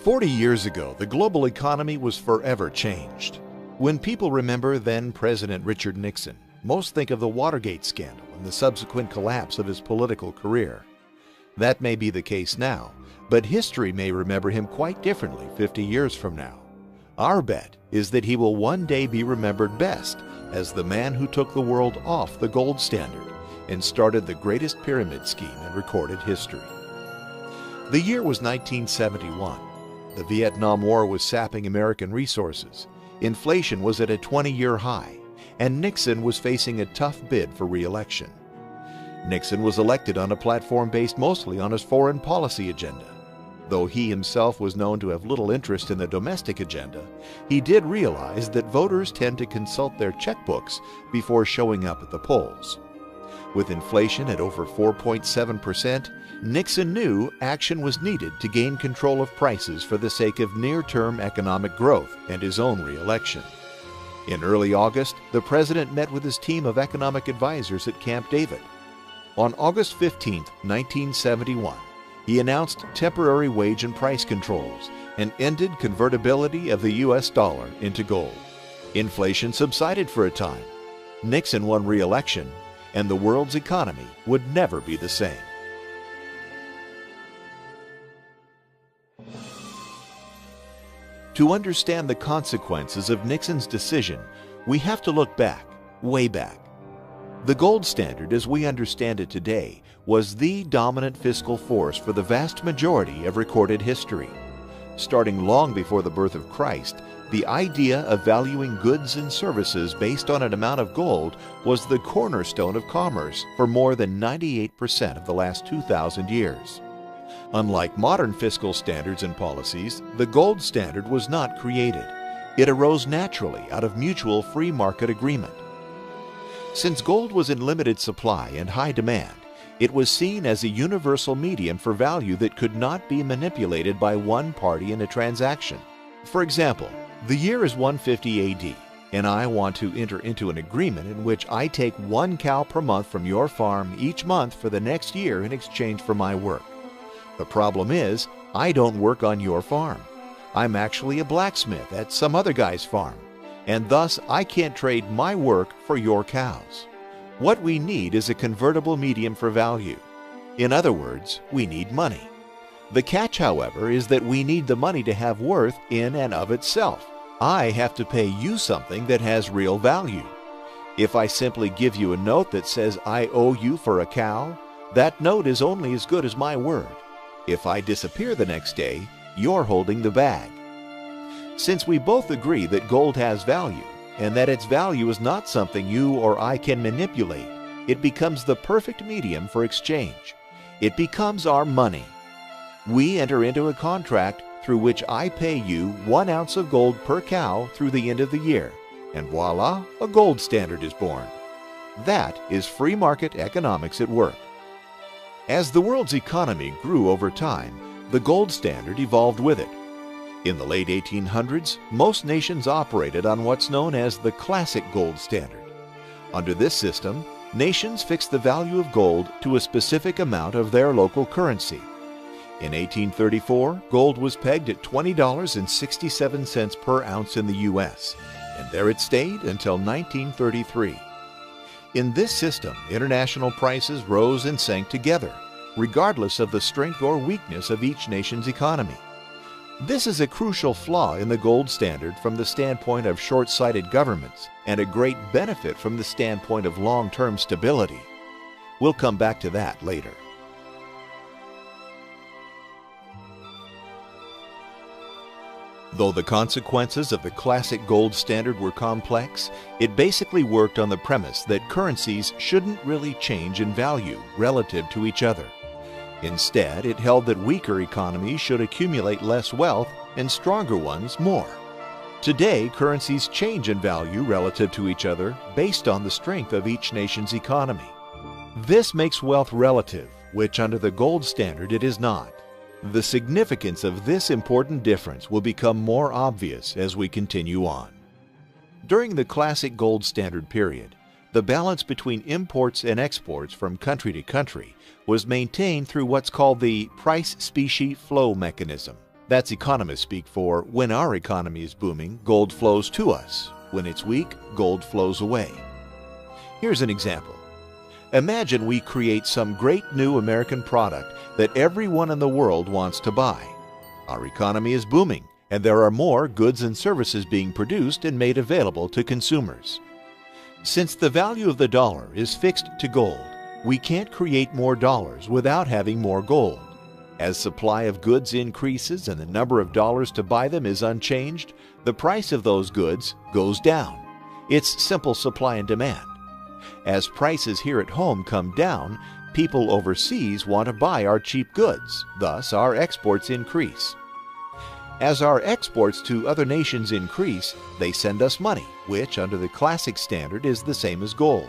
40 years ago, the global economy was forever changed. When people remember then-President Richard Nixon, most think of the Watergate scandal and the subsequent collapse of his political career. That may be the case now, but history may remember him quite differently 50 years from now. Our bet is that he will one day be remembered best as the man who took the world off the gold standard and started the greatest pyramid scheme in recorded history. The year was 1971. The Vietnam War was sapping American resources. Inflation was at a 20-year high, and Nixon was facing a tough bid for re-election. Nixon was elected on a platform based mostly on his foreign policy agenda. Though he himself was known to have little interest in the domestic agenda, he did realize that voters tend to consult their checkbooks before showing up at the polls. With inflation at over 4.7%, Nixon knew action was needed to gain control of prices for the sake of near-term economic growth and his own re-election. In early August, the president met with his team of economic advisors at Camp David. On August 15, 1971, he announced temporary wage and price controls and ended convertibility of the U.S. dollar into gold. Inflation subsided for a time. Nixon won re-election, and the world's economy would never be the same. To understand the consequences of Nixon's decision, we have to look back, way back. The gold standard, as we understand it today, was the dominant fiscal force for the vast majority of recorded history. Starting long before the birth of Christ, the idea of valuing goods and services based on an amount of gold was the cornerstone of commerce for more than 98% of the last 2,000 years. Unlike modern fiscal standards and policies, the gold standard was not created. It arose naturally out of mutual free market agreement. Since gold was in limited supply and high demand, it was seen as a universal medium for value that could not be manipulated by one party in a transaction. For example, the year is 150 AD, and I want to enter into an agreement in which I take 1 cow per month from your farm each month for the next year in exchange for my work. The problem is, I don't work on your farm. I'm actually a blacksmith at some other guy's farm, and thus I can't trade my work for your cows. What we need is a convertible medium for value. In other words, we need money. The catch, however, is that we need the money to have worth in and of itself. I have to pay you something that has real value. If I simply give you a note that says I owe you for a cow, that note is only as good as my word. If I disappear the next day, you're holding the bag. Since we both agree that gold has value, and that its value is not something you or I can manipulate, it becomes the perfect medium for exchange. It becomes our money. We enter into a contract through which I pay you 1 ounce of gold per cow through the end of the year, and voila, a gold standard is born. That is free market economics at work. As the world's economy grew over time, the gold standard evolved with it. In the late 1800s, most nations operated on what's known as the classic gold standard. Under this system, nations fixed the value of gold to a specific amount of their local currency. In 1834, gold was pegged at $20.67 per ounce in the U.S., and there it stayed until 1933. In this system, international prices rose and sank together, regardless of the strength or weakness of each nation's economy. This is a crucial flaw in the gold standard from the standpoint of short-sighted governments, and a great benefit from the standpoint of long-term stability. We'll come back to that later. Though the consequences of the classic gold standard were complex, it basically worked on the premise that currencies shouldn't really change in value relative to each other. Instead, it held that weaker economies should accumulate less wealth and stronger ones more. Today, currencies change in value relative to each other based on the strength of each nation's economy. This makes wealth relative, which under the gold standard it is not. The significance of this important difference will become more obvious as we continue on. During the classic gold standard period, the balance between imports and exports from country to country was maintained through what's called the price-specie flow mechanism. That's economists speak for when our economy is booming, gold flows to us. When it's weak, gold flows away. Here's an example. Imagine we create some great new American product that everyone in the world wants to buy. Our economy is booming, and there are more goods and services being produced and made available to consumers. Since the value of the dollar is fixed to gold, we can't create more dollars without having more gold. As supply of goods increases and the number of dollars to buy them is unchanged, the price of those goods goes down. It's simple supply and demand. As prices here at home come down, people overseas want to buy our cheap goods, thus our exports increase. As our exports to other nations increase, they send us money, which under the classic standard is the same as gold.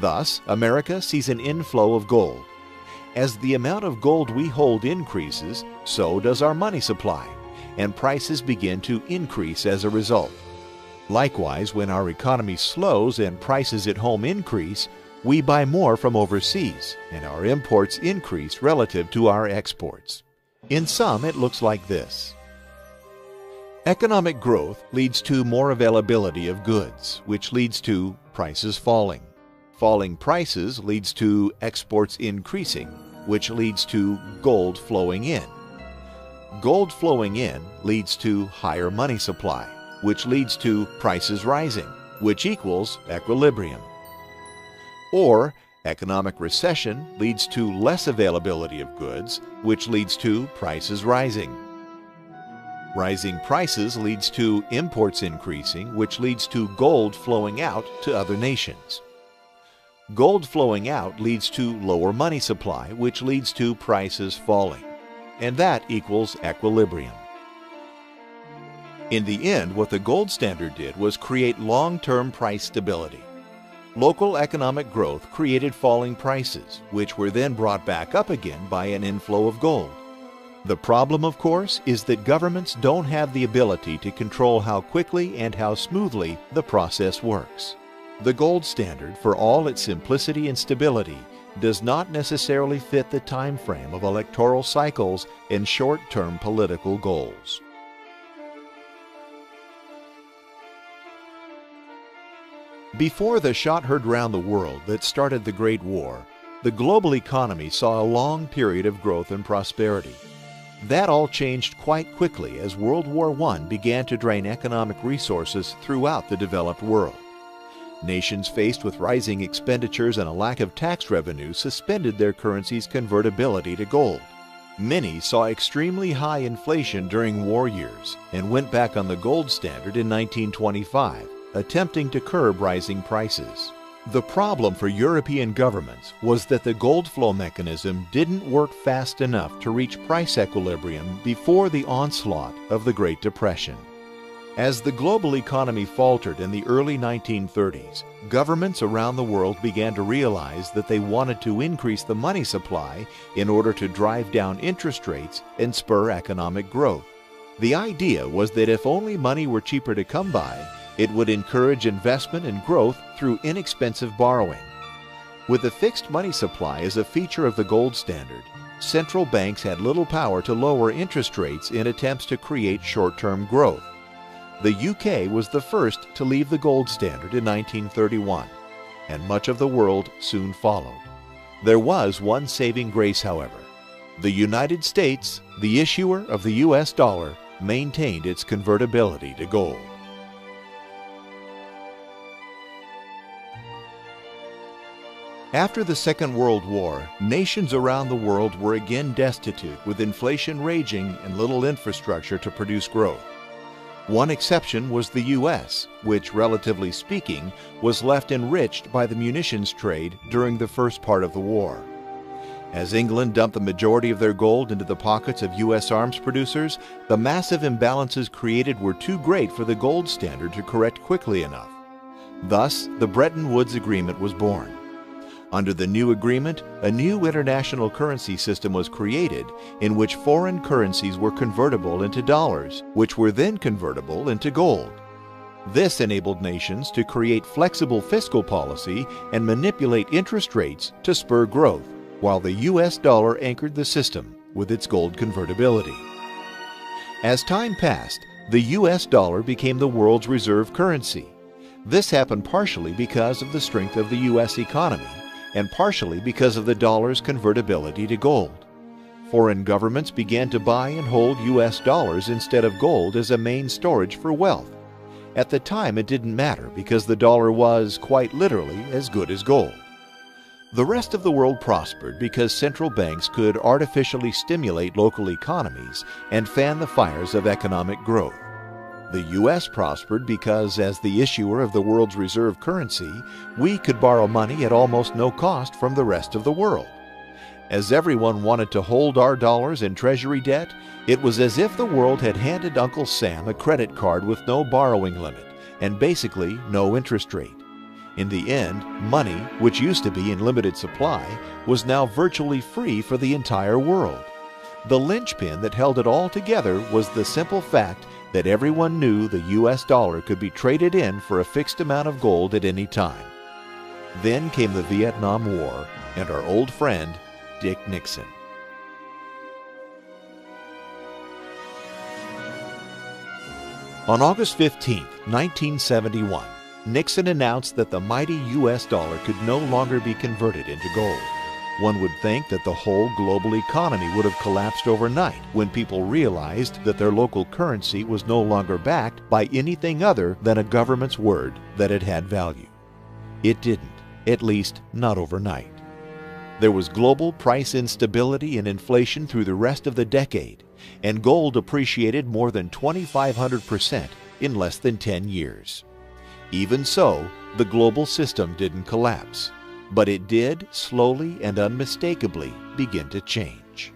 Thus, America sees an inflow of gold. As the amount of gold we hold increases, so does our money supply, and prices begin to increase as a result. Likewise, when our economy slows and prices at home increase, we buy more from overseas, and our imports increase relative to our exports. In sum, it looks like this. Economic growth leads to more availability of goods, which leads to prices falling. Falling prices leads to exports increasing, which leads to gold flowing in. Gold flowing in leads to higher money supply, which leads to prices rising, which equals equilibrium. Or economic recession leads to less availability of goods, which leads to prices rising. Rising prices leads to imports increasing, which leads to gold flowing out to other nations. Gold flowing out leads to lower money supply, which leads to prices falling. And that equals equilibrium. In the end, what the gold standard did was create long-term price stability. Local economic growth created falling prices, which were then brought back up again by an inflow of gold. The problem, of course, is that governments don't have the ability to control how quickly and how smoothly the process works. The gold standard, for all its simplicity and stability, does not necessarily fit the time frame of electoral cycles and short-term political goals. Before the shot heard round the world that started the Great War, the global economy saw a long period of growth and prosperity. That all changed quite quickly as World War I began to drain economic resources throughout the developed world. Nations faced with rising expenditures and a lack of tax revenue suspended their currency's convertibility to gold. Many saw extremely high inflation during war years and went back on the gold standard in 1925, attempting to curb rising prices. The problem for European governments was that the gold flow mechanism didn't work fast enough to reach price equilibrium before the onslaught of the Great Depression. As the global economy faltered in the early 1930s, governments around the world began to realize that they wanted to increase the money supply in order to drive down interest rates and spur economic growth. The idea was that if only money were cheaper to come by, it would encourage investment and growth through inexpensive borrowing. With a fixed money supply as a feature of the gold standard, central banks had little power to lower interest rates in attempts to create short-term growth. The UK was the first to leave the gold standard in 1931, and much of the world soon followed. There was one saving grace, however. The United States, the issuer of the US dollar, maintained its convertibility to gold. After the Second World War, nations around the world were again destitute, with inflation raging and little infrastructure to produce growth. One exception was the U.S., which, relatively speaking, was left enriched by the munitions trade during the first part of the war. As England dumped the majority of their gold into the pockets of U.S. arms producers, the massive imbalances created were too great for the gold standard to correct quickly enough. Thus, the Bretton Woods Agreement was born. Under the new agreement, a new international currency system was created in which foreign currencies were convertible into dollars, which were then convertible into gold. This enabled nations to create flexible fiscal policy and manipulate interest rates to spur growth, while the US dollar anchored the system with its gold convertibility. As time passed, the US dollar became the world's reserve currency. This happened partially because of the strength of the US economy and partially because of the dollar's convertibility to gold. Foreign governments began to buy and hold US dollars instead of gold as a main storage for wealth. At the time, it didn't matter because the dollar was, quite literally, as good as gold. The rest of the world prospered because central banks could artificially stimulate local economies and fan the fires of economic growth. The U.S. prospered because, as the issuer of the world's reserve currency, we could borrow money at almost no cost from the rest of the world. As everyone wanted to hold our dollars in treasury debt, it was as if the world had handed Uncle Sam a credit card with no borrowing limit and basically no interest rate. In the end, money, which used to be in limited supply, was now virtually free for the entire world. The linchpin that held it all together was the simple fact that everyone knew the US dollar could be traded in for a fixed amount of gold at any time. Then came the Vietnam War and our old friend, Dick Nixon. On August 15, 1971, Nixon announced that the mighty US dollar could no longer be converted into gold. One would think that the whole global economy would have collapsed overnight when people realized that their local currency was no longer backed by anything other than a government's word that it had value. It didn't, at least not overnight. There was global price instability and inflation through the rest of the decade, and gold appreciated more than 2,500% in less than 10 years. Even so, the global system didn't collapse, but it did slowly and unmistakably begin to change.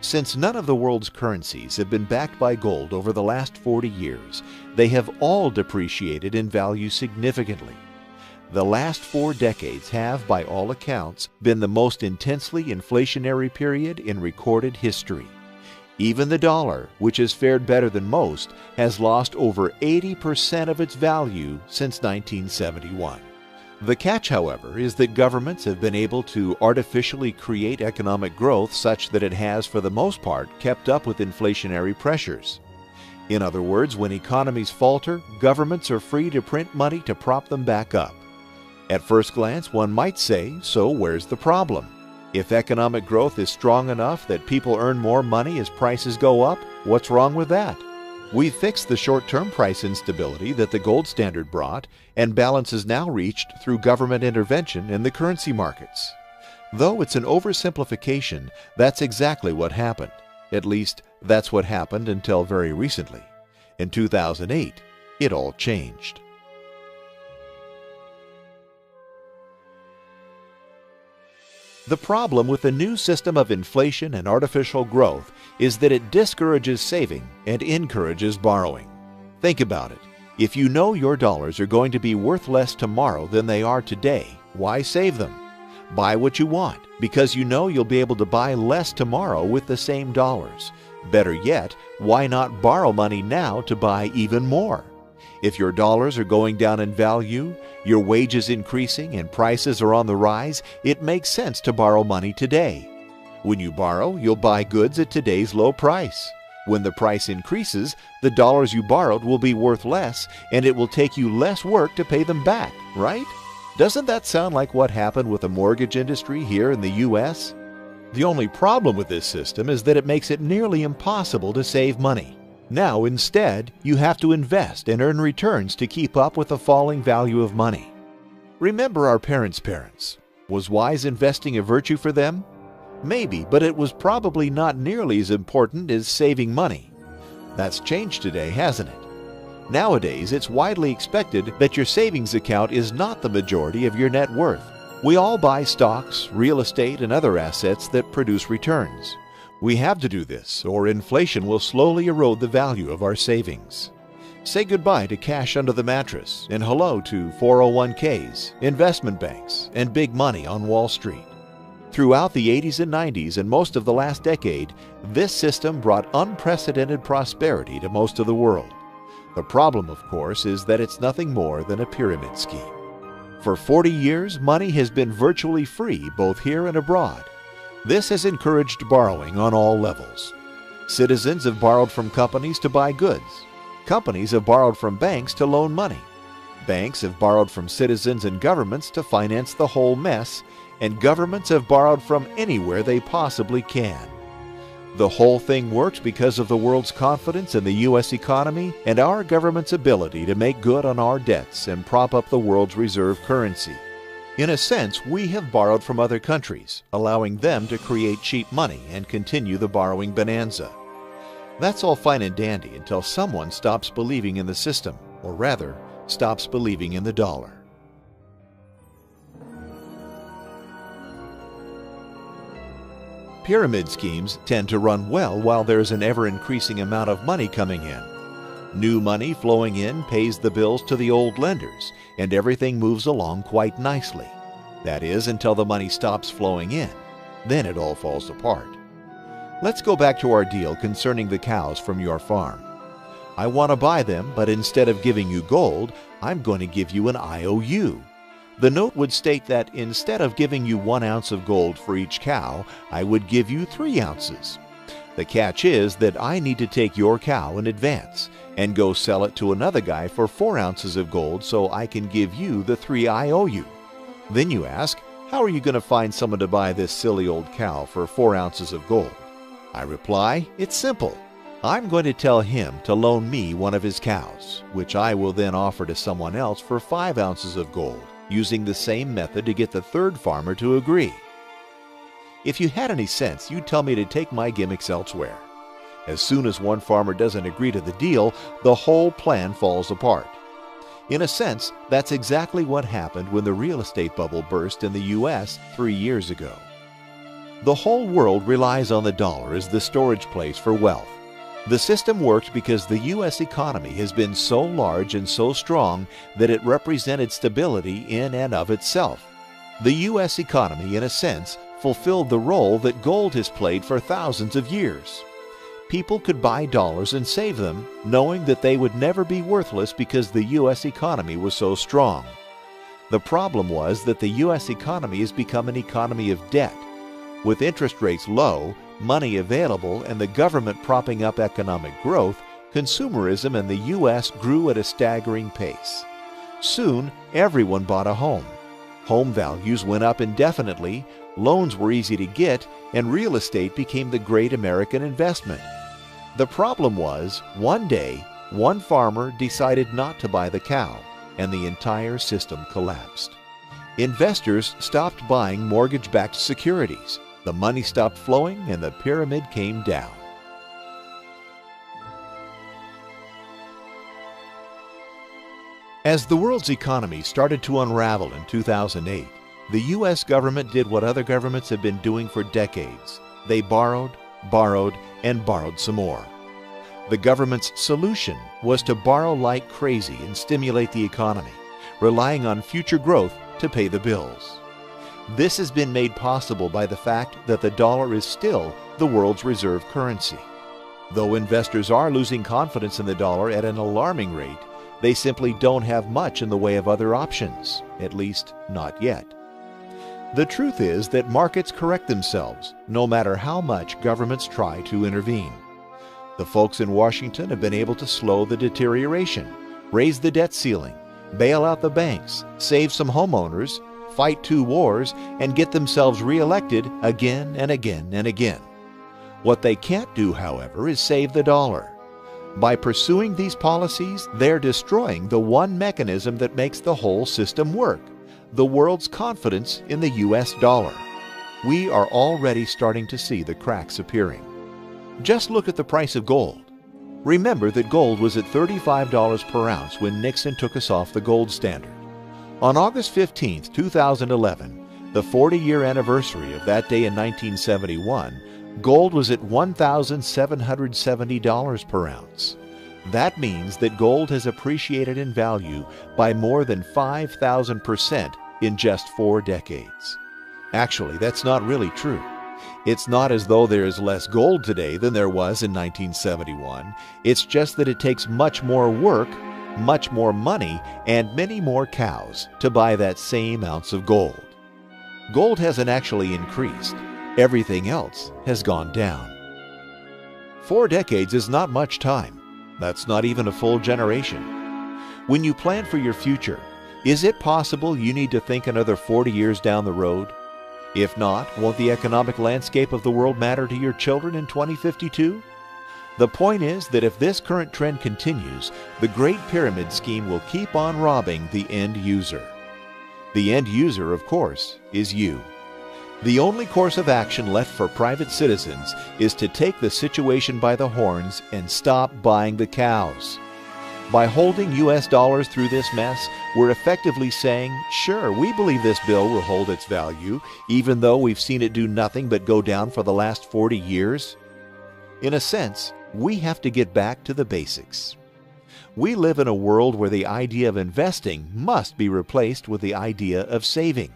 Since none of the world's currencies have been backed by gold over the last 40 years, they have all depreciated in value significantly. The last 4 decades have, by all accounts, been the most intensely inflationary period in recorded history. Even the dollar, which has fared better than most, has lost over 80% of its value since 1971. The catch, however, is that governments have been able to artificially create economic growth such that it has, for the most part, kept up with inflationary pressures. In other words, when economies falter, governments are free to print money to prop them back up. At first glance, one might say, so where's the problem? If economic growth is strong enough that people earn more money as prices go up, what's wrong with that? We've fixed the short-term price instability that the gold standard brought, and balance is now reached through government intervention in the currency markets. Though it's an oversimplification, that's exactly what happened. At least, that's what happened until very recently. In 2008, it all changed. The problem with the new system of inflation and artificial growth is that it discourages saving and encourages borrowing. Think about it. If you know your dollars are going to be worth less tomorrow than they are today, why save them? Buy what you want because you know you'll be able to buy less tomorrow with the same dollars. Better yet, why not borrow money now to buy even more? If your dollars are going down in value, your wages increasing, and prices are on the rise, it makes sense to borrow money today. When you borrow, you'll buy goods at today's low price. When the price increases, the dollars you borrowed will be worth less, and it will take you less work to pay them back, right? Doesn't that sound like what happened with the mortgage industry here in the U.S.? The only problem with this system is that it makes it nearly impossible to save money. Now, instead, you have to invest and earn returns to keep up with the falling value of money. Remember our parents' parents. Was wise investing a virtue for them? Maybe, but it was probably not nearly as important as saving money. That's changed today, hasn't it? Nowadays, it's widely expected that your savings account is not the majority of your net worth. We all buy stocks, real estate, and other assets that produce returns. We have to do this, or inflation will slowly erode the value of our savings. Say goodbye to cash under the mattress and hello to 401ks, investment banks, and big money on Wall Street. Throughout the 80s and 90s and most of the last decade, this system brought unprecedented prosperity to most of the world. The problem, of course, is that it's nothing more than a pyramid scheme. For 40 years, money has been virtually free both here and abroad. This has encouraged borrowing on all levels. Citizens have borrowed from companies to buy goods. Companies have borrowed from banks to loan money. Banks have borrowed from citizens and governments to finance the whole mess, and governments have borrowed from anywhere they possibly can. The whole thing works because of the world's confidence in the U.S. economy and our government's ability to make good on our debts and prop up the world's reserve currency. In a sense, we have borrowed from other countries, allowing them to create cheap money and continue the borrowing bonanza. That's all fine and dandy until someone stops believing in the system, or rather, stops believing in the dollar. Pyramid schemes tend to run well while there's an ever-increasing amount of money coming in. New money flowing in pays the bills to the old lenders, and everything moves along quite nicely. That is, until the money stops flowing in. Then it all falls apart. Let's go back to our deal concerning the cows from your farm. I want to buy them, but instead of giving you gold, I'm going to give you an IOU. The note would state that instead of giving you 1 ounce of gold for each cow, I would give you 3 ounces. The catch is that I need to take your cow in advance and go sell it to another guy for 4 ounces of gold so I can give you the 3 I owe you. Then you ask, how are you going to find someone to buy this silly old cow for 4 ounces of gold? I reply, it's simple. I'm going to tell him to loan me one of his cows, which I will then offer to someone else for 5 ounces of gold, using the same method to get the third farmer to agree. If you had any sense, you'd tell me to take my gimmicks elsewhere. As soon as one farmer doesn't agree to the deal, the whole plan falls apart. In a sense, that's exactly what happened when the real estate bubble burst in the U.S. 3 years ago. The whole world relies on the dollar as the storage place for wealth. The system worked because the U.S. economy has been so large and so strong that it represented stability in and of itself. The U.S. economy, in a sense, fulfilled the role that gold has played for thousands of years. People could buy dollars and save them, knowing that they would never be worthless because the U.S. economy was so strong. The problem was that the U.S. economy has become an economy of debt. With interest rates low, money available, and the government propping up economic growth, consumerism in the U.S. grew at a staggering pace. Soon, everyone bought a home. Home values went up indefinitely, loans were easy to get, and real estate became the great American investment. The problem was, one day, one farmer decided not to buy the cow, and the entire system collapsed. Investors stopped buying mortgage-backed securities. The money stopped flowing and the pyramid came down. As the world's economy started to unravel in 2008, the U.S. government did what other governments have been doing for decades. They borrowed, and borrowed some more. The government's solution was to borrow like crazy and stimulate the economy, relying on future growth to pay the bills. This has been made possible by the fact that the dollar is still the world's reserve currency. Though investors are losing confidence in the dollar at an alarming rate, they simply don't have much in the way of other options, at least not yet. The truth is that markets correct themselves, no matter how much governments try to intervene. The folks in Washington have been able to slow the deterioration, raise the debt ceiling, bail out the banks, save some homeowners, fight 2 wars, and get themselves reelected again and again and again. What they can't do, however, is save the dollar. By pursuing these policies, they're destroying the one mechanism that makes the whole system work, the world's confidence in the U.S. dollar. We are already starting to see the cracks appearing. Just look at the price of gold. Remember that gold was at $35 per ounce when Nixon took us off the gold standard. On August 15, 2011, the 40-year anniversary of that day in 1971, gold was at $1,770 per ounce. That means that gold has appreciated in value by more than 5,000% in just 4 decades. Actually, that's not really true. It's not as though there is less gold today than there was in 1971. It's just that it takes much more work, much more money, and many more cows to buy that same ounce of gold. Gold hasn't actually increased. Everything else has gone down. 4 decades is not much time. That's not even a full generation. When you plan for your future, is it possible you need to think another 40 years down the road? If not, won't the economic landscape of the world matter to your children in 2052? The point is that if this current trend continues, the Great Pyramid Scheme will keep on robbing the end user. The end user, of course, is you. The only course of action left for private citizens is to take the situation by the horns and stop buying the cows. By holding US dollars through this mess, we're effectively saying, sure, we believe this bill will hold its value, even though we've seen it do nothing but go down for the last 40 years. In a sense, we have to get back to the basics. We live in a world where the idea of investing must be replaced with the idea of saving.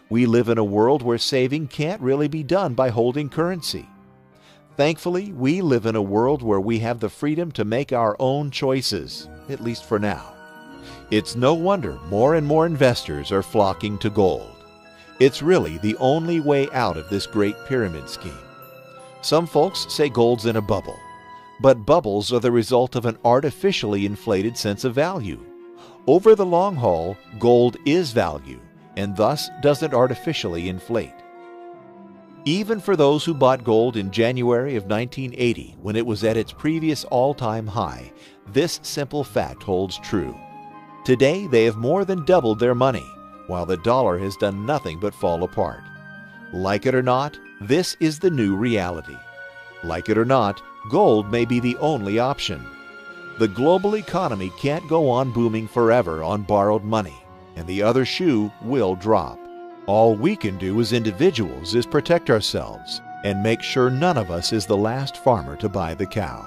We live in a world where saving can't really be done by holding currency. Thankfully, we live in a world where we have the freedom to make our own choices, at least for now. It's no wonder more and more investors are flocking to gold. It's really the only way out of this Great Pyramid Scheme. Some folks say gold's in a bubble, but bubbles are the result of an artificially inflated sense of value. Over the long haul, gold is value, and thus doesn't artificially inflate. Even for those who bought gold in January of 1980, when it was at its previous all-time high, this simple fact holds true. Today, they have more than doubled their money, while the dollar has done nothing but fall apart. Like it or not, this is the new reality. Like it or not, gold may be the only option. The global economy can't go on booming forever on borrowed money, and the other shoe will drop. All we can do as individuals is protect ourselves and make sure none of us is the last farmer to buy the cow.